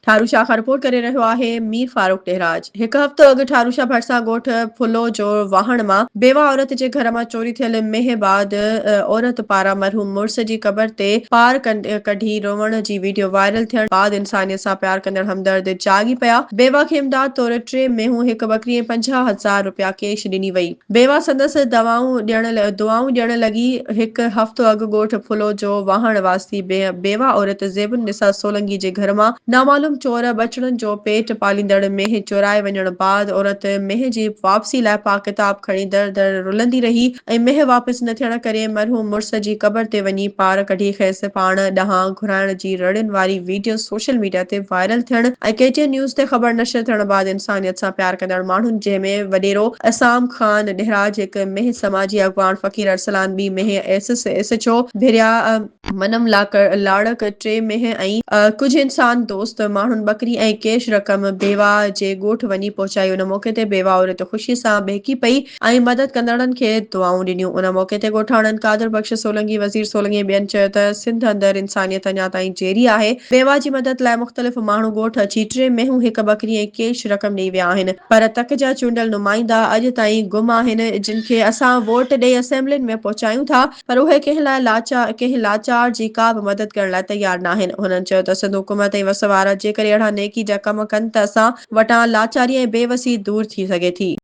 ठारूशाह खां रिपोर्ट करे रहियो आहे मीर फारूक टेहराज। हिकु हफ़्तो अॻु ठारूशाह भरिसां ॻोठ फुलो जो वाहण मां बेवा औरत जे घर मां चोरी थियल मेह बाद औरत पारां मरहूम मुड़िस जी क़बर ते पार कढी रोवण जी वीडियो वायरल थियण बाद इंसानियत सां प्यार कंदड़ हमदर्द जागी पिया। बेवा खे इमदाद तौर 3 मेहूं हिकु बकरी ऐं 50,000 रुपया कैश ॾिनी वई। बेवा संदसि दुआऊं ॾियण लॻी। हिकु हफ़्तो अॻु ॻोठ फुलो जो वाहण वासी बेवा औरत ज़ेबुन निसा सोलंकी जे घर मां नामालूम चोर बचड़न जो पेट पालींदड़ मेह चुराए वञण बाद औरत मेह जी वापसी लाइ पाक किताब खणी दर दर रुलंदी रही ऐं मेह वापसि न थियण करे मरहूम मुड़िस जी क़बर ते वञी पार कढी खेसि पाण ॾांहुं घुराइण जी रड़ियुनि वारी वीडियो सोशल मीडिया ते वायरल थियण ऐं केटीएन न्यूज़ ते ख़बर नशर थियण बाद इंसानियत सां प्यार कंदड़ माण्हुनि जंहिंमें वॾेरो असाम खान ॾेहराज हिकु मेह समाजी अॻवान फ़कीर अरसलान ॿी मेह एसएचओ भिरिया मनम लाड़क 3 मेह ऐं कुझु इंसान दोस्त माण्हुनि बकरी ऐं कैश रक़म बेवा जे ॻोठ वञी पहुचाई। उन मौके ते बेवा औरत ख़ुशी सां बहकी पई ऐं मदद कंदड़नि खे दुआऊं ॾिनियूं। उन मौके ते ॻोठाणनि कादर बख़्श सोलंकी वज़ीर सोलंकी ऐं ॿियनि चयो त सिंध अंदरि इंसानियत अञा ताईं जेरी आहे। बेवा जी मदद लाइ मुख़्तलिफ़ माण्हू ॻोठ अची 3 मेहूं हिकु बकरी ऐं कैश रक़म ॾेई विया आहिनि पर तक जा चूंडियल नुमाइंदा अॼु ताईं गुम आहिनि जिन खे असां वोट ॾेई असेंबलियुनि में पहुचायूं था पर उहे कंहिं लाचार जी का बि मदद करण लाइ तयार न आहिनि। हुननि चयो त सिंध हुकूमत ऐं वस वारा जेकर अहिड़ा नेकी जा कम कनि त असां वटां लाचारी ऐं बेवसी दूर थी सघे थी।